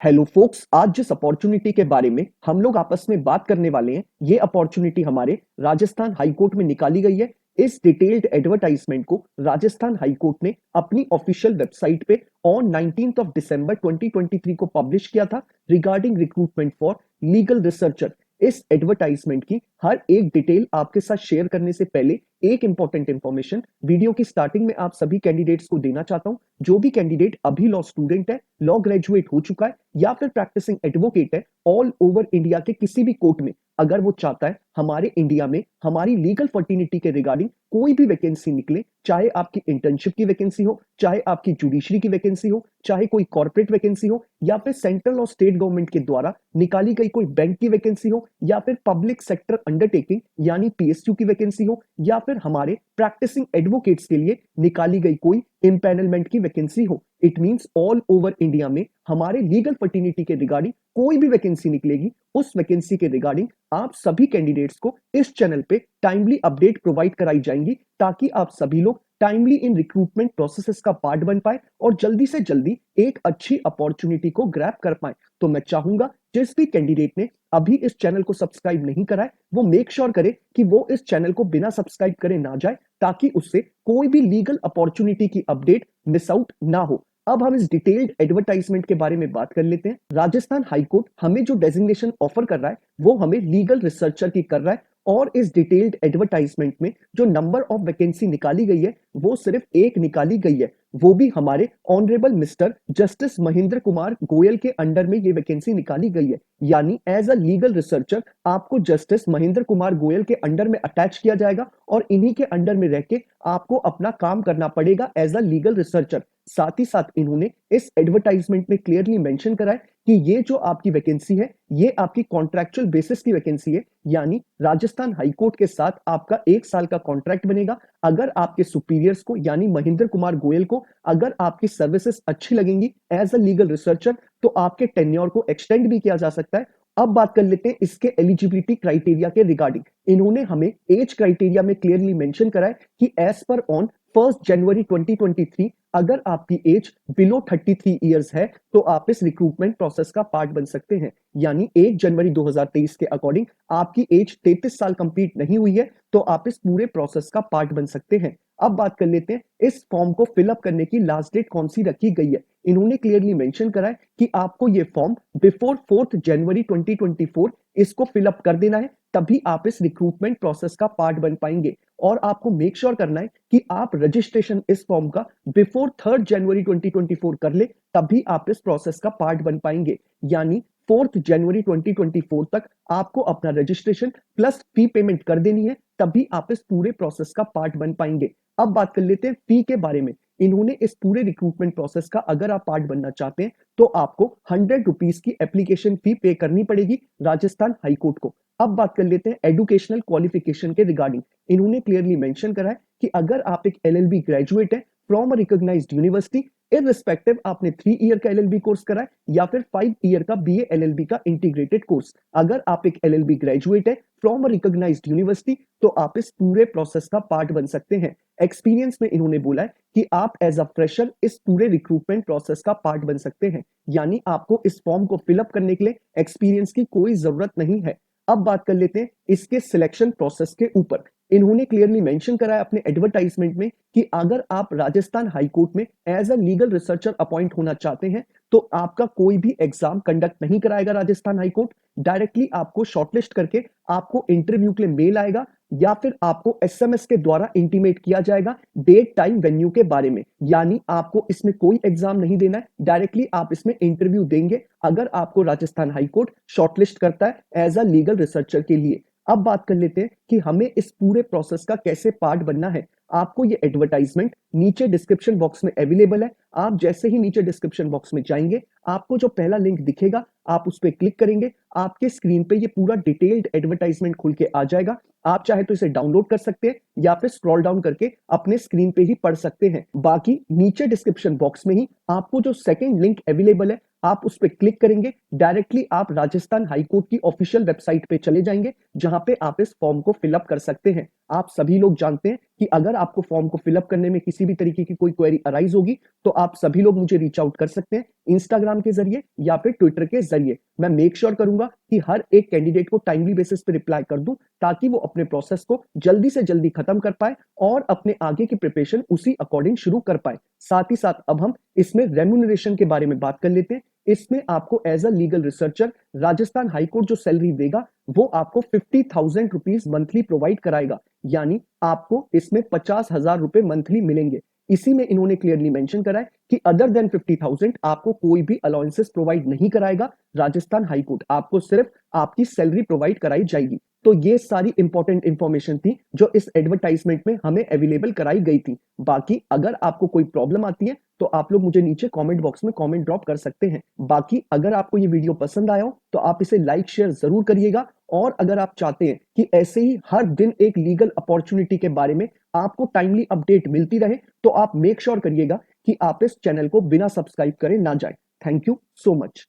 Hello focus, आज जिस opportunity के बारे में हम लोग आपस में बात करने वाले हैं, ये अपॉर्चुनिटी हमारे राजस्थान हाई कोर्ट में निकाली गई है। इस डिटेल्ड एडवर्टाइजमेंट को राजस्थान हाई कोर्ट ने अपनी ऑफिशियल वेबसाइट पे ऑन 19th ऑफ दिसंबर 2023 को पब्लिश किया था regarding recruitment for legal researcher. इस एडवर्टाइजमेंट की हर एक डिटेल आपके साथ शेयर करने से पहले एक इंपॉर्टेंट इंफॉर्मेशन वीडियो की स्टार्टिंग में आप सभी कैंडिडेट्स को देना चाहता हूं। जो भी कैंडिडेट अभी लॉ स्टूडेंट है, लॉ ग्रेजुएट हो चुका है या फिर प्रैक्टिसिंग एडवोकेट है, ऑल ओवर इंडिया के किसी भी कोर्ट में अगर वो चाहता है हमारे इंडिया में हमारी लीगल फर्टिनिटी के रिगार्डिंग कोई भी वैकेंसी निकले, चाहे आपकी इंटर्नशिप की वैकेंसी हो, चाहे आपकी जुडिशरी की वैकेंसी हो, चाहे कोई कॉर्पोरेट वैकेंसी हो, या फिर सेंट्रल और स्टेट गवर्नमेंट के द्वारा निकाली गई कोई बैंक की वैकेंसी हो, या फिर पब्लिक सेक्टर अंडरटेकिंग यानी पीएसयू की वैकेंसी हो, या फिर हमारे प्रैक्टिसिंग एडवोकेट्स के लिए निकाली गई कोई इम्पैनलमेंट की वैकेंसी हो, it means all over India में हमारे लीगल फर्टिनिटी के रिगार्डिंग कोई भी वैकेंसी निकलेगी, उस वैकेंसी के रिगार्डिंग आप सभी कैंडिडेट्स को इस चैनल पे टाइमली अपडेट प्रोवाइड कराई जाएंगी, ताकि आप सभी लोग टाइमली इन रिक्रूटमेंट प्रोसेसेस का पार्ट बन पाए और जल्दी से जल्दी एक अच्छी अपॉर्चुनिटी को ग्रैब कर पाए। तो मैं चाहूंगा जिस भी कैंडिडेट ने अभी इस चैनल को सब्सक्राइब नहीं करा है, वो मेक श्योर करे कि वो इस चैनल को बिना सब्सक्राइब करे ना जाए, ताकि उससे कोई भी लीगल अपॉर्चुनिटी की अपडेट मिस आउट ना हो। अब हम इस डिटेल्ड एडवर्टाइजमेंट के बारे में बात कर लेते हैं। राजस्थान हाईकोर्ट हमें जो डेजिग्नेशन ऑफर कर रहा है वो हमें लीगल रिसर्चर की कर रहा है, और इस डिटेल्ड एडवर्टाइजमेंट में जो नंबर ऑफ वैकेंसी निकाली गई है वो सिर्फ एक निकाली गई है, वो भी हमारे honourable mister justice Mahendra Kumar Goyal के अंडर में ये वैकेंसी निकाली गई है। यानी एज अ लीगल रिसर्चर आपको जस्टिस महेंद्र कुमार गोयल के अंडर में अटैच किया जाएगा और इन्हीं के अंडर में रह के आपको अपना काम करना पड़ेगा एज अ लीगल रिसर्चर। साथ ही साथ इन्होंने इस एडवर्टाइजमेंट में क्लियरली मेंशन करा है कि ये जो आपकी वैकेंसी है ये आपकी कॉन्ट्रैक्चुअल बेसिस की वैकेंसी है, यानी राजस्थान हाईकोर्ट के साथ आपका 1 साल का कॉन्ट्रैक्ट बनेगा। अगर आपके सुपीरियर्स को यानी महेंद्र कुमार गोयल को अगर आपकी सर्विसेज अच्छी लगेंगी एज अ लीगल रिसर्चर, तो आपके टेन्योर को एक्सटेंड भी किया जा सकता है। अब बात कर लेते हैं इसके एलिजिबिलिटी क्राइटेरिया के रिगार्डिंग। इन्होंने हमें एज क्राइटेरिया में क्लियरली मेंशन करा है कि एज पर ऑन 1 जनवरी 2023 अगर आपकी एज बिलो 33 इयर्स है तो आप इस रिक्रूटमेंट प्रोसेस का पार्ट बन सकते हैं। यानी 1 जनवरी 2023 के अकॉर्डिंग आपकी एज 33 साल कंप्लीट नहीं हुई है तो आप इस पूरे प्रोसेस का पार्ट बन सकते हैं। अब बात कर लेते हैं इस फॉर्म को फिलअप करने की लास्ट डेट कौन सी रखी गई है। इन्होंने क्लियरली मेंशन करा है कि आपको ये फॉर्म बिफोर 4 जनवरी 2024 इसको फिलअप कर देना है, तभी आप इस रिक्रूटमेंट प्रोसेस का पार्ट बन पाएंगे। और आपको मेक श्योर करना है कि आप रजिस्ट्रेशन इस फॉर्म का बिफोर 3 जनवरी 2024 कर ले, तभी आप इस प्रोसेस का पार्ट बन पाएंगे। यानी 4 जनवरी 2024 तक आपको अपना रजिस्ट्रेशन प्लस फी पेमेंट कर देनी है, तभी आप इस पूरे प्रोसेस का पार्ट बन पाएंगे। अब बात कर लेते हैं फी के बारे में। इन्होंने इस पूरे रिक्रूटमेंट प्रोसेस का अगर आप पार्ट बनना चाहते हैं तो आपको 100 रुपीज की एप्लीकेशन फी पे करनी पड़ेगी राजस्थान हाईकोर्ट को। अब बात कर लेते हैं एजुकेशनल क्वालिफिकेशन के रिगार्डिंग। इन्होंने क्लियरली मेंशन करा है कि अगर आप एक एलएलबी ग्रेजुएट है from a recognised university, irrespective आपने 3 ईयर का एलएलबी कोर्स करा है या फिर 5 ईयर का बीए एलएलबी का इंटीग्रेटेड कोर्स, अगर आप एक एलएलबी ग्रेजुएट है फ्रॉम अ रिकॉग्नाइज्ड यूनिवर्सिटी तो आप इस पूरे प्रोसेस का पार्ट बन सकते हैं। एक्सपीरियंस में इन्होंने बोला है कि आप एज अ फ्रेशर इस पूरे रिक्रूटमेंट प्रोसेस का पार्ट बन सकते हैं, यानी आपको इस फॉर्म को फिलअप करने के लिए एक्सपीरियंस की कोई जरूरत नहीं है। अब बात कर लेते हैं इसके सिलेक्शन प्रोसेस के ऊपर। इन्होंने क्लियरली मेंशन करा है अपने एडवर्टाइजमेंट में कि अगर आप राजस्थान हाईकोर्ट में as a legal researcher appoint होना चाहते हैं तो आपका कोई भी एग्जाम कंडक्ट नहीं कराएगा राजस्थान हाईकोर्ट। डायरेक्टली आपको शॉर्टलिस्ट करके आपको इंटरव्यू के लिए मेल आएगा या फिर आपको एसएमएस के द्वारा इंटीमेट किया जाएगा डेट टाइम वेन्यू के बारे में। यानी आपको इसमें कोई एग्जाम नहीं देना है, डायरेक्टली आप इसमें इंटरव्यू देंगे अगर आपको राजस्थान हाईकोर्ट शॉर्टलिस्ट करता है एज अ लीगल रिसर्चर के लिए। अब बात कर लेते हैं कि हमें इस पूरे प्रोसेस का कैसे पार्ट बनना है। आपको ये एडवर्टाइजमेंट नीचे डिस्क्रिप्शन बॉक्स में अवेलेबल है। आप जैसे ही नीचे डिस्क्रिप्शन बॉक्स में जाएंगे आपको जो पहला लिंक दिखेगा आप उस पर क्लिक करेंगे, आपके स्क्रीन पे ये पूरा डिटेल्ड एडवर्टाइजमेंट खुल के आ जाएगा। आप चाहे तो इसे डाउनलोड कर सकते हैं या फिर स्क्रॉल डाउन करके अपने स्क्रीन पे ही पढ़ सकते हैं। बाकी नीचे डिस्क्रिप्शन बॉक्स में ही आपको जो सेकंड लिंक अवेलेबल है आप उस पे क्लिक करेंगे, डायरेक्टली आप राजस्थान हाई कोर्ट की ऑफिशियल वेबसाइट पे चले जाएंगे, जहां पे आप इस फॉर्म को फिलअप कर सकते हैं। आप सभी लोग जानते हैं कि अगर आपको फॉर्म को फिलअप करने में किसी भी तरीके की कोई क्वेरी अराइज होगी, तो आप सभी लोग मुझे रीच आउट कर सकते हैं इंस्टाग्राम के जरिए या फिर ट्विटर के जरिए। मैं मेक श्योर करूंगा कि हर एक कैंडिडेट को टाइमली बेसिस पे रिप्लाई कर दूं, ताकि वो अपने प्रोसेस को जल्दी से जल्दी खत्म कर पाए और अपने आगे की प्रिपरेशन उसी अकॉर्डिंग शुरू कर पाए। साथ ही साथ अब हम इसमें रेम्यूनरेशन के बारे में बात कर लेते हैं। इसमें आपको as a legal researcher Rajasthan high court जो सैलरी देगा, वो आपको 50,000 रुपीज मंथली प्रोवाइड कराएगा, यानी आपको इसमें 50,000 रुपए मंथली मिलेंगे। इसी में इन्होंने क्लियरली मेंशन करा है कि अदर देन 50,000 आपको कोई भी अलाउंसेस प्रोवाइड नहीं कराएगा राजस्थान हाईकोर्ट, आपको सिर्फ आपकी सैलरी प्रोवाइड कराई जाएगी। तो ये सारी इंपॉर्टेंट इंफॉर्मेशन थी जो इस एडवर्टाइजमेंट में हमें अवेलेबल कराई गई थी। बाकी अगर आपको कोई प्रॉब्लम आती है तो आप लोग मुझे नीचे कमेंट बॉक्स में कमेंट ड्रॉप कर सकते हैं। बाकी अगर आपको ये वीडियो पसंद आया हो तो आप इसे लाइक शेयर जरूर करिएगा, और अगर आप चाहते हैं कि ऐसे ही हर दिन एक लीगल अपॉर्चुनिटी के बारे में आपको टाइमली अपडेट मिलती रहे, तो आप मेक श्योर करिएगा कि आप इस चैनल को बिना सब्सक्राइब करे ना जाए। Thank you so much.